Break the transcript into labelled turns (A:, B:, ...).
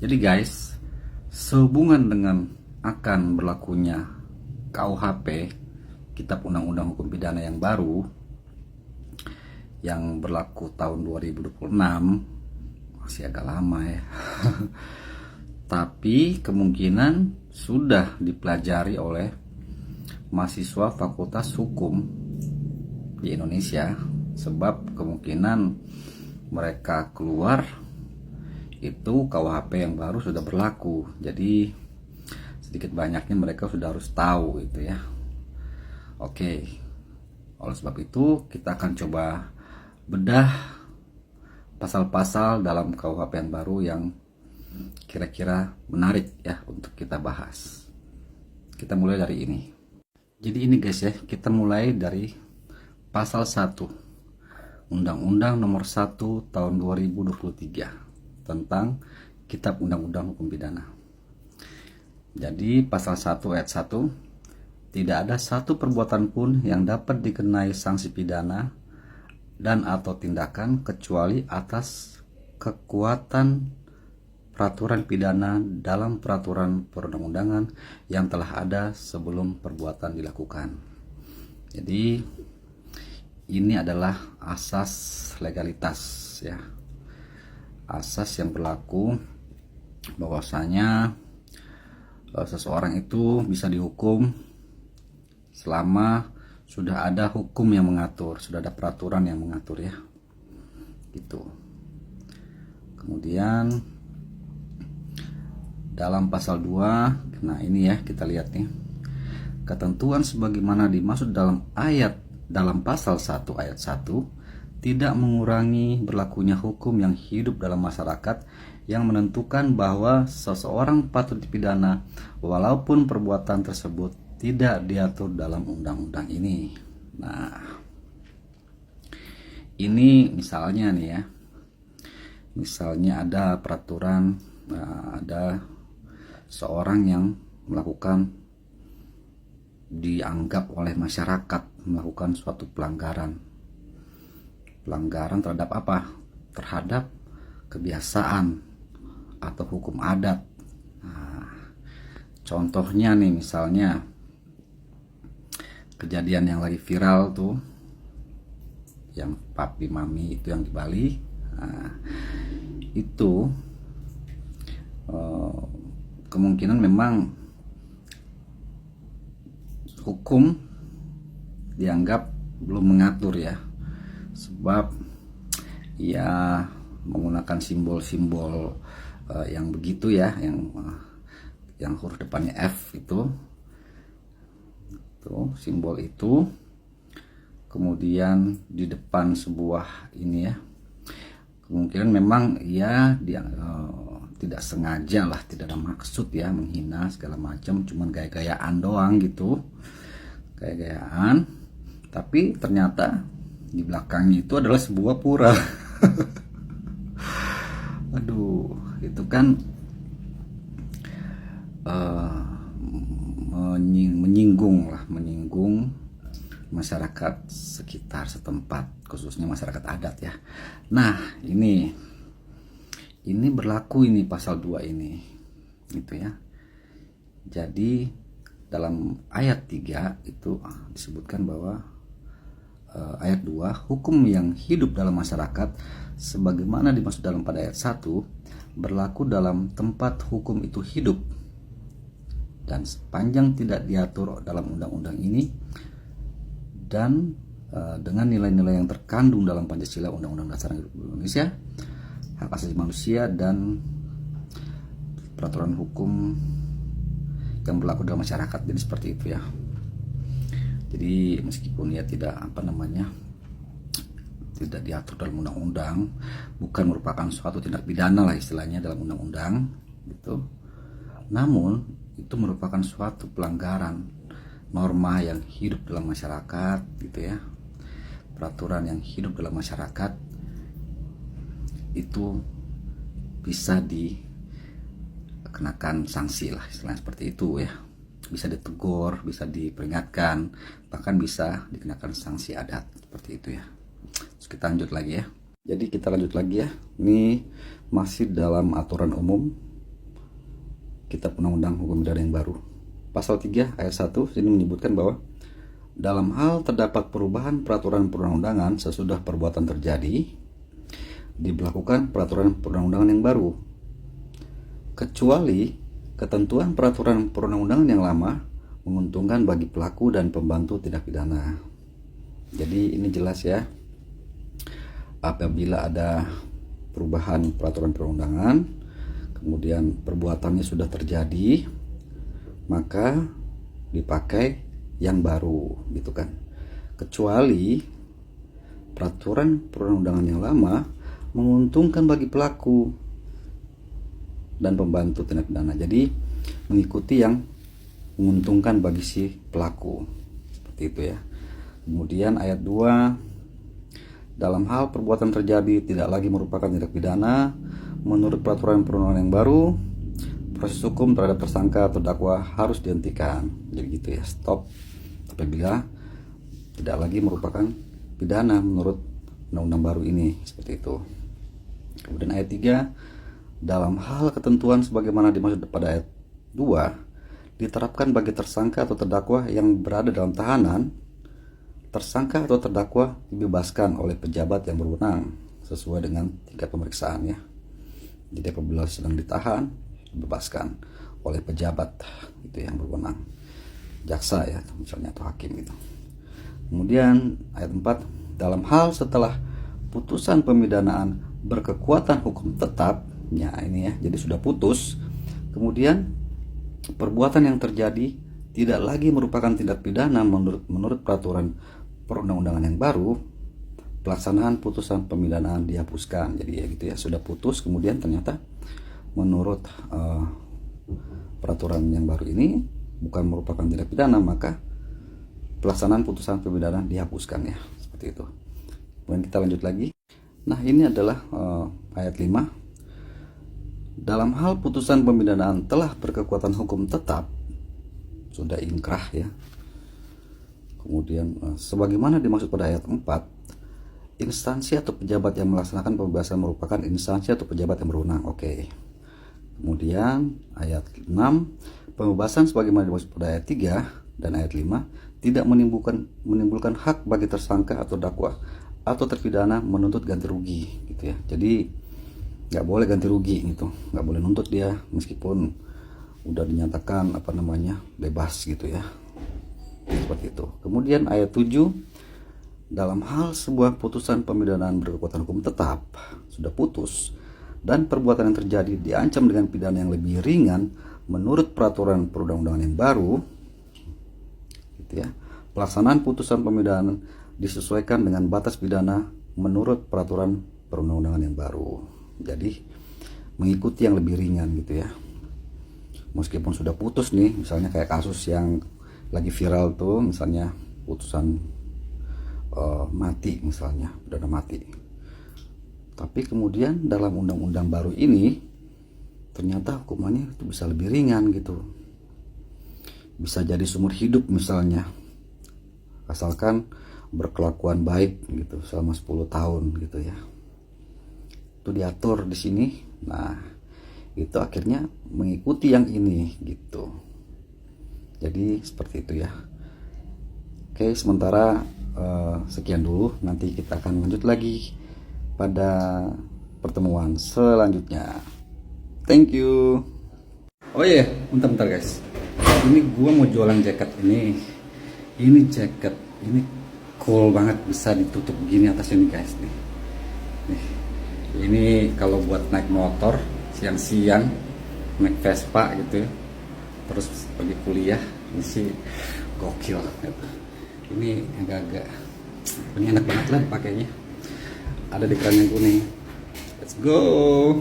A: Jadi guys, sehubungan dengan akan berlakunya KUHP, Kitab Undang-Undang Hukum Pidana yang baru, yang berlaku tahun 2026, masih agak lama ya. Tapi kemungkinan sudah dipelajari oleh mahasiswa Fakultas Hukum di Indonesia, sebab kemungkinan mereka keluar itu KUHP yang baru sudah berlaku. Jadi sedikit banyaknya mereka sudah harus tahu gitu ya. Oke, oleh sebab itu kita akan coba bedah pasal-pasal dalam KUHP yang baru yang kira-kira menarik ya untuk kita bahas. Kita mulai dari ini. Jadi ini guys ya, kita mulai dari pasal 1 Undang-Undang Nomor 1 Tahun 2023 tentang Kitab Undang-Undang Hukum Pidana. Jadi pasal 1 ayat 1, tidak ada satu perbuatan pun yang dapat dikenai sanksi pidana dan atau tindakan kecuali atas kekuatan peraturan pidana dalam peraturan perundang-undangan yang telah ada sebelum perbuatan dilakukan. Jadi ini adalah asas legalitas ya. Asas yang berlaku bahwasanya seseorang itu bisa dihukum selama sudah ada hukum yang mengatur, sudah ada peraturan yang mengatur ya. Gitu. Kemudian dalam pasal 2, nah ini ya kita lihat nih. Ketentuan sebagaimana dimaksud dalam pasal 1 ayat 1 tidak mengurangi berlakunya hukum yang hidup dalam masyarakat yang menentukan bahwa seseorang patut dipidana walaupun perbuatan tersebut tidak diatur dalam undang-undang ini. Nah, ini misalnya nih ya. Misalnya ada peraturan, ada seorang yang melakukan, dianggap oleh masyarakat melakukan suatu pelanggaran terhadap apa? Terhadap kebiasaan atau hukum adat. Nah, contohnya nih misalnya kejadian yang lagi viral tuh, yang papi mami itu yang di Bali. Nah, itu kemungkinan memang hukum dianggap belum mengatur ya, sebab ya menggunakan simbol-simbol yang begitu ya, yang huruf depannya F itu simbol itu, kemudian di depan sebuah ini ya, kemungkinan memang ya dia tidak sengaja lah, tidak ada maksud ya menghina segala macam, cuman gaya-gayaan doang gitu, gaya-gayaan, tapi ternyata di belakangnya itu adalah sebuah pura. Aduh, itu kan menyinggung masyarakat sekitar setempat, khususnya masyarakat adat ya. Nah, ini berlaku ini pasal 2 ini gitu ya. Jadi dalam ayat 3 itu disebutkan bahwa ayat 2, hukum yang hidup dalam masyarakat sebagaimana dimaksud pada ayat 1 berlaku dalam tempat hukum itu hidup, dan sepanjang tidak diatur dalam undang-undang ini dan dengan nilai-nilai yang terkandung dalam Pancasila, Undang-Undang Dasar Republik Indonesia, hak asasi manusia, dan peraturan hukum yang berlaku dalam masyarakat. Jadi seperti itu ya. Jadi meskipun ya tidak tidak diatur dalam undang-undang, bukan merupakan suatu tindak pidana lah istilahnya dalam undang-undang gitu, namun itu merupakan suatu pelanggaran norma yang hidup dalam masyarakat gitu ya, peraturan yang hidup dalam masyarakat itu bisa dikenakan sanksi lah istilahnya seperti itu ya, bisa ditegur, bisa diperingatkan, bahkan bisa dikenakan sanksi adat seperti itu ya. Terus kita lanjut lagi ya. Jadi kita lanjut lagi ya. Ini masih dalam aturan umum Kitab Undang-Undang Hukum Pidana yang baru. Pasal 3 ayat 1 sini menyebutkan bahwa dalam hal terdapat perubahan peraturan perundang-undangan sesudah perbuatan terjadi, diberlakukan peraturan perundang-undangan yang baru, kecuali ketentuan peraturan perundang-undangan yang lama menguntungkan bagi pelaku dan pembantu tindak pidana. Jadi ini jelas ya, apabila ada perubahan peraturan perundangan, kemudian perbuatannya sudah terjadi, maka dipakai yang baru gitu kan. Kecuali peraturan perundang-undangan yang lama menguntungkan bagi pelaku dan pembantu tindak pidana. Jadi mengikuti yang menguntungkan bagi si pelaku. Seperti itu ya. Kemudian ayat 2, dalam hal perbuatan terjadi tidak lagi merupakan tindak pidana menurut peraturan perundangan yang baru, proses hukum terhadap tersangka atau terdakwa harus dihentikan. Jadi gitu ya, stop apabila tidak lagi merupakan pidana menurut undang-undang baru ini, seperti itu. Kemudian ayat 3, dalam hal ketentuan sebagaimana dimaksud pada ayat 2, diterapkan bagi tersangka atau terdakwa yang berada dalam tahanan, tersangka atau terdakwa dibebaskan oleh pejabat yang berwenang sesuai dengan tingkat pemeriksaan ya. Jadi apabila sedang ditahan, dibebaskan oleh pejabat itu yang berwenang, jaksa ya misalnya, atau hakim gitu. Kemudian ayat 4, dalam hal setelah putusan pemidanaan berkekuatan hukum tetap, ya ini ya, jadi sudah putus, kemudian perbuatan yang terjadi tidak lagi merupakan tindak pidana menurut peraturan perundang-undangan yang baru, pelaksanaan putusan pemidanaan dihapuskan. Jadi ya gitu ya, sudah putus kemudian ternyata menurut peraturan yang baru ini bukan merupakan tindak pidana, maka pelaksanaan putusan pemidanaan dihapuskan ya, seperti itu. Kemudian kita lanjut lagi. Nah ini adalah ayat 5, dalam hal putusan pemidanaan telah berkekuatan hukum tetap, sudah inkrah ya. Kemudian sebagaimana dimaksud pada ayat 4, instansi atau pejabat yang melaksanakan pembebasan merupakan instansi atau pejabat yang berwenang. Oke. Kemudian ayat 6, pembebasan sebagaimana dimaksud pada ayat 3 dan ayat 5 tidak menimbulkan hak bagi tersangka atau dakwa atau terpidana menuntut ganti rugi gitu ya. Jadi nggak boleh ganti rugi gitu, nggak boleh nuntut dia meskipun udah dinyatakan bebas gitu ya, seperti itu. Kemudian ayat 7, dalam hal sebuah putusan pemidanaan berkekuatan hukum tetap sudah putus dan perbuatan yang terjadi diancam dengan pidana yang lebih ringan menurut peraturan perundang-undangan yang baru gitu ya, pelaksanaan putusan pemidanaan disesuaikan dengan batas pidana menurut peraturan perundang-undangan yang baru. Jadi mengikuti yang lebih ringan gitu ya, meskipun sudah putus nih, misalnya kayak kasus yang lagi viral tuh, misalnya putusan mati misalnya, pidana mati, tapi kemudian dalam undang-undang baru ini ternyata hukumannya itu bisa lebih ringan gitu, bisa jadi seumur hidup misalnya, asalkan berkelakuan baik gitu selama 10 tahun gitu ya, itu diatur di sini. Nah itu akhirnya mengikuti yang ini gitu, jadi seperti itu ya. Oke, sementara sekian dulu, nanti kita akan lanjut lagi pada pertemuan selanjutnya. Thank you. Oh iya, bentar guys, ini gua mau jualan jaket ini jaket ini cool banget, bisa ditutup begini atasnya nih guys nih. Ini kalau buat naik motor siang-siang, naik Vespa gitu, terus pergi kuliah, ini sih gokil gitu. Ini agak-agak, ini enak banget lah pakainya, ada di keran yang kuning. Let's go.